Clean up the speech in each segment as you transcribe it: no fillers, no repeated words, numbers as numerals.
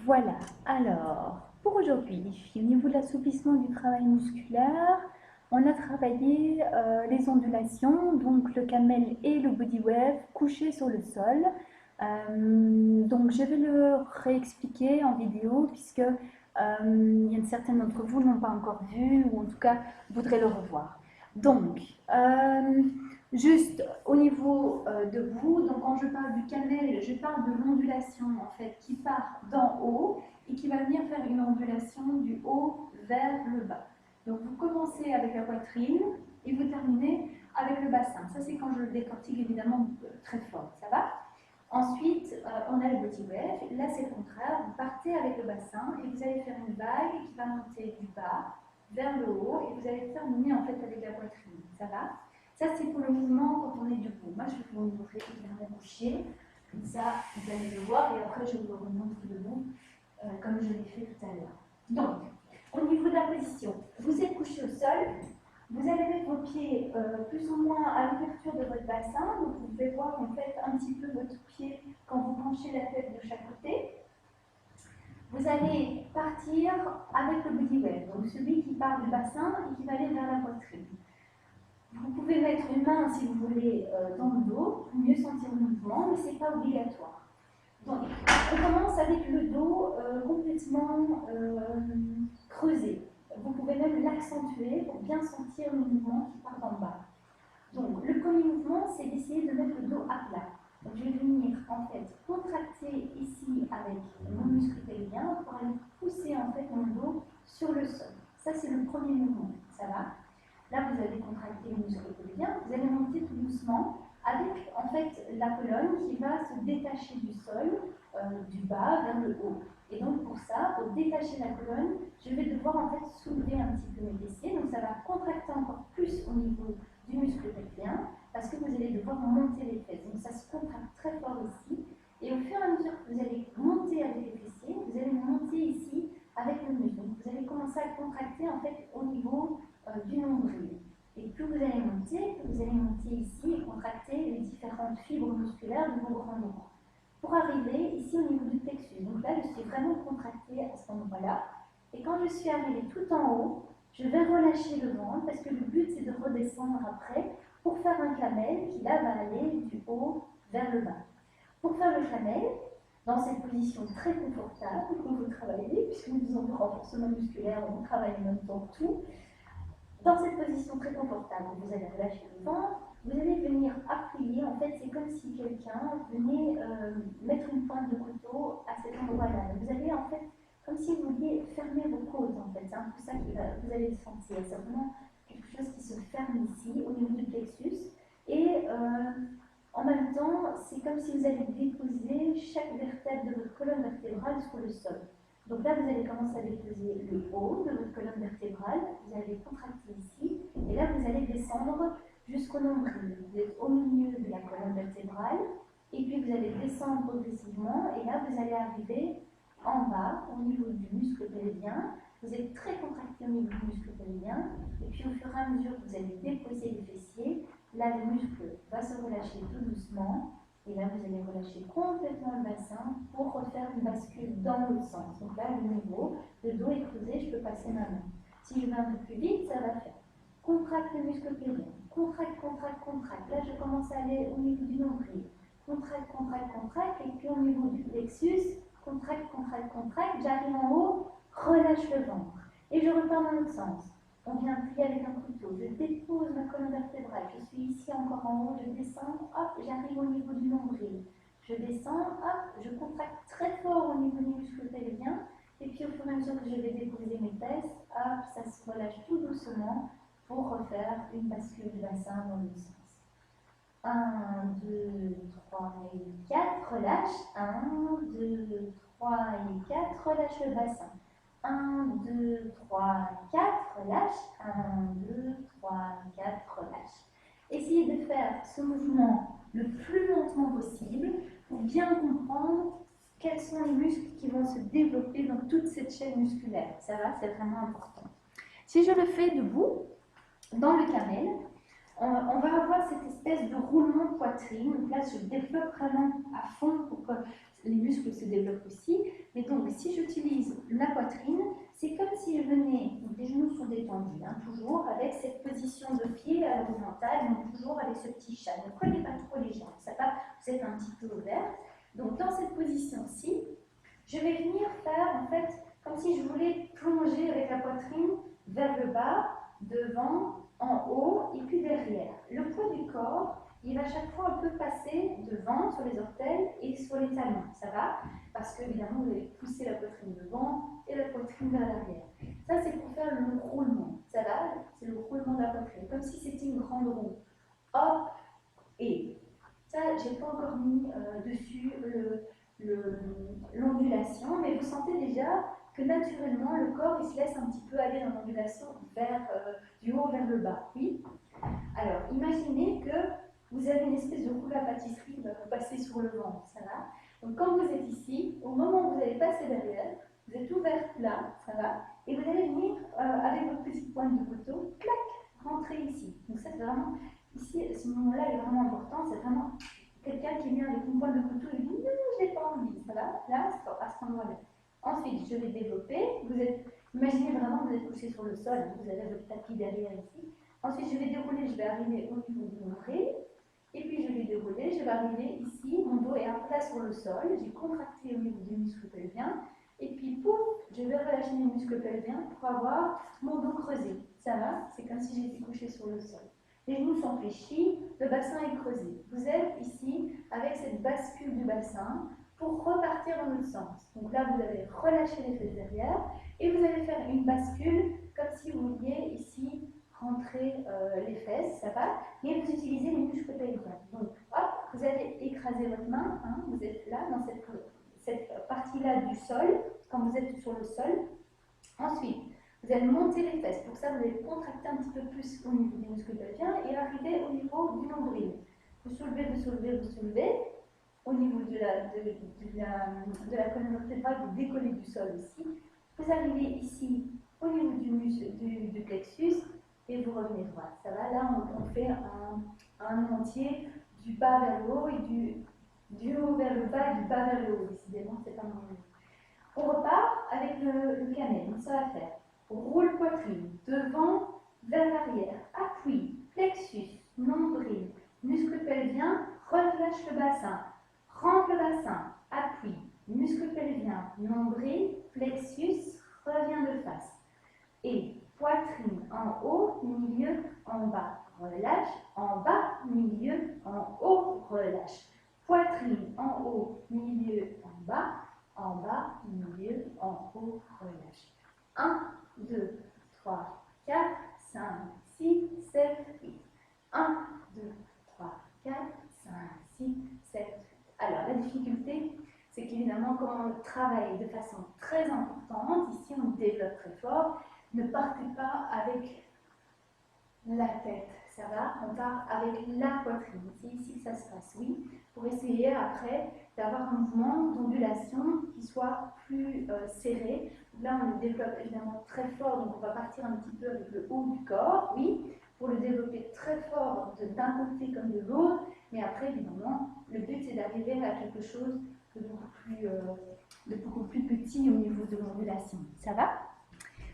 Voilà, alors pour aujourd'hui, au niveau de l'assouplissement du travail musculaire, on a travaillé les ondulations, donc le camel et le body wave couchés sur le sol. Donc je vais le réexpliquer en vidéo puisque il y a certaines d'entre vous n'ont pas encore vu ou en tout cas voudraient le revoir. Donc, juste au niveau de vous, donc quand je parle du camel, je parle de l'ondulation en fait qui part d'en haut et qui va venir faire une ondulation du haut vers le bas. Donc vous commencez avec la poitrine et vous terminez avec le bassin. Ça c'est quand je le décortique évidemment très fort, ça va? Ensuite, on a le body wave. Là c'est le contraire, vous partez avec le bassin et vous allez faire une vague qui va monter du bas vers le haut et vous allez terminer en fait avec la poitrine, ça va? Ça, c'est pour le mouvement quand on est debout. Moi, je vais vous montrer évidemment couché. Comme ça, vous allez le voir et après, je vous le remontre debout, comme je l'ai fait tout à l'heure. Donc, au niveau de la position, vous êtes couché au sol. Vous allez mettre vos pieds plus ou moins à l'ouverture de votre bassin. Donc, vous pouvez voir en fait un petit peu votre pied quand vous penchez la tête de chaque côté. Vous allez partir avec le body wave, donc celui qui part du bassin et qui va aller vers la poitrine. Vous pouvez mettre une main, si vous voulez, dans le dos pour mieux sentir le mouvement, mais ce n'est pas obligatoire. Donc, on commence avec le dos complètement creusé. Vous pouvez même l'accentuer pour bien sentir le mouvement qui part d'en bas. Donc, le premier mouvement, c'est d'essayer de mettre le dos à plat. Donc, je vais venir en fait contracter ici avec mon muscle pelvien pour aller pousser en fait mon dos sur le sol. Ça, c'est le premier mouvement. Ça va? Là, vous allez contracter le muscle pelvien, vous allez monter tout doucement avec en fait la colonne qui va se détacher du sol, du bas vers le haut. Et donc pour ça, pour détacher la colonne, je vais devoir en fait soulever un petit peu mes fessiers. Donc ça va contracter encore plus au niveau du muscle pelvien parce que vous allez devoir monter les fesses. Donc ça se contracte très fort ici. Et au fur et à mesure que vous allez monter avec les fessiers, vous allez monter ici avec le muscle. Donc vous allez commencer à contracter en fait au niveau du nombril. Et plus vous allez monter ici et contracter les différentes fibres musculaires de vos grands bras. Pour arriver ici au niveau du plexus. Donc là, je suis vraiment contractée à cet endroit-là. Et quand je suis arrivée tout en haut, je vais relâcher le ventre parce que le but c'est de redescendre après pour faire un camel qui là va aller du haut vers le bas. Pour faire le camel, dans cette position très confortable que vous travaillez, puisque nous faisons du renforcement musculaire, on travaille en même temps tout. Dans cette position très confortable, vous allez relâcher le ventre, vous allez venir appuyer, en fait c'est comme si quelqu'un venait mettre une pointe de couteau à cet endroit-là. Vous allez en fait, comme si vous vouliez fermer vos côtes en fait, c'est un peu ça que vous allez sentir, c'est vraiment quelque chose qui se ferme ici au niveau du plexus. Et en même temps, c'est comme si vous allez déposer chaque vertèbre de votre colonne vertébrale sur le sol. Donc là, vous allez commencer à déposer le haut de votre colonne vertébrale, vous allez contracter ici, et là, vous allez descendre jusqu'au nombril. Vous êtes au milieu de la colonne vertébrale, et puis vous allez descendre progressivement, et là, vous allez arriver en bas, au niveau du muscle pelvien. Vous êtes très contracté au niveau du muscle pelvien, et puis au fur et à mesure que vous allez déposer les fessiers, là, le muscle va se relâcher tout doucement. Et là, vous allez relâcher complètement le bassin pour refaire une bascule dans l'autre sens. Donc là, le niveau, le dos est creusé, je peux passer ma main. Si je vais un peu plus vite, ça va faire. Contracte le muscle pelvien. Contracte, contracte, contracte. Là, je commence à aller au niveau du nombril. Contracte, contracte, contracte. Et puis au niveau du plexus, contracte, contracte, contracte. J'arrive en haut, relâche le ventre. Et je repars dans l'autre sens. On vient plier avec un couteau, je dépose ma colonne vertébrale, je suis ici encore en haut, je descends, hop, j'arrive au niveau du nombril. Je descends, hop, je contracte très fort au niveau du muscle pelvien, et puis au fur et à mesure que je vais déposer mes fesses, hop, ça se relâche tout doucement pour refaire une bascule du bassin dans l'autre sens. 1, 2, 3 et 4, relâche. 1, 2, 3 et 4, relâche le bassin. 1, 2, 3, 4, relâche. 1, 2, 3, 4, relâche. Essayez de faire ce mouvement le plus lentement possible pour bien comprendre quels sont les muscles qui vont se développer dans toute cette chaîne musculaire. Ça va, c'est vraiment important. Si je le fais debout, dans le camel, on va avoir cette espèce de roulement de poitrine. Donc là, je développe vraiment à fond pour que les muscles se développent aussi. Mais Et donc, si j'utilise la poitrine, c'est comme si je venais, donc les genoux sont détendus, hein, toujours avec cette position de pied à l'horizontale, donc toujours avec ce petit chat. Ne prenez pas trop les jambes, ça va, vous êtes un petit peu ouverte. Donc, dans cette position-ci, je vais venir faire, en fait, comme si je voulais plonger avec la poitrine vers le bas, devant, en haut et puis derrière. Le poids du corps, il va chaque fois un peu passer devant, sur les orteils et sur les talons. Ça va? Parce que, évidemment, vous allez pousser la poitrine devant et la poitrine vers l'arrière. Ça, c'est pour faire le roulement. Ça va? C'est le roulement de la poitrine, comme si c'était une grande roue. Hop et. Ça, je n'ai pas encore mis dessus l'ondulation, mais vous sentez déjà que naturellement, le corps, il se laisse un petit peu aller dans l'ondulation du haut vers le bas. Oui? Alors, imaginez que vous avez une espèce de roue à pâtisserie qui va vous passer sur le ventre, ça va? Donc, quand vous êtes ici, au moment où vous allez passer derrière, vous êtes ouverte là, ça va? Et vous allez venir, avec votre petite pointe de couteau, clac, rentrer ici. Donc, ça, c'est vraiment, ici, ce moment-là est vraiment important, c'est vraiment quelqu'un qui vient avec une pointe de couteau et dit non, je n'ai pas envie, ça va? Là, à ce moment-là. Ensuite, je vais développer. Imaginez vraiment que vous êtes couché sur le sol, hein, vous avez votre tapis derrière ici. Ensuite, je vais dérouler, je vais arriver au niveau du nombril. Et puis, je vais dérouler, je vais arriver ici. Mon dos est à plat sur le sol. J'ai contracté au niveau du muscle pelvien. Et puis, pouf, je vais relâcher mes muscles pelviens pour avoir mon dos creusé. Ça va? C'est comme si j'étais couché sur le sol. Les genoux sont fléchis, le bassin est creusé. Vous êtes ici avec cette bascule du bassin pour repartir dans l'autre sens. Donc là, vous allez relâcher les fesses derrière et vous allez faire une bascule comme si vous vouliez ici rentrer les fesses, ça va? Et vous utilisez les muscles pelviens. Donc, hop, vous allez écraser votre main, hein, vous êtes là dans cette partie-là du sol, quand vous êtes sur le sol. Ensuite, vous allez monter les fesses. Pour ça, vous allez contracter un petit peu plus au niveau des muscles pelviens et arriver au niveau du nombril. Vous soulevez, vous soulevez, vous soulevez. Au niveau de la colonne vertébrale, vous décollez du sol aussi. Vous arrivez ici au niveau du plexus et vous revenez droit. Ça va? Là, on fait un entier du bas vers le haut et du haut vers le bas et du bas vers le haut. Décidément, c'est pas mon mieux. On repart avec le camel. Donc, ça va faire roule poitrine, devant vers l'arrière, appui, plexus, nombril, muscle pelvien, relâche le bassin. Rentre le bassin, appuie, muscle pelvien, nombril, plexus, revient de face. Et poitrine en haut, milieu, en bas, relâche, en bas, milieu, en haut, relâche. Poitrine en haut, milieu, en bas, milieu, en haut, relâche. 1, 2, 3, 4, 5, 6, 7, 8. 1, 2, 3, 4, 5, 6, 7, 8. Alors, la difficulté, c'est qu'évidemment, quand on travaille de façon très importante, ici on développe très fort, ne partez pas avec la tête, ça va? On part avec la poitrine. C'est ici que ça se passe, oui, pour essayer après d'avoir un mouvement d'ondulation qui soit plus serré. Là, on le développe évidemment très fort, donc on va partir un petit peu avec le haut du corps, oui, pour le développer très fort d'un côté comme de l'autre, mais après, évidemment, le but c'est d'arriver à quelque chose de beaucoup plus petit au niveau de l'ondulation. Ça va?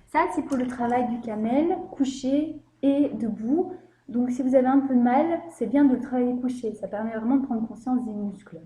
Ça, c'est pour le travail du camel, couché et debout. Donc, si vous avez un peu de mal, c'est bien de le travailler couché. Ça permet vraiment de prendre conscience des muscles.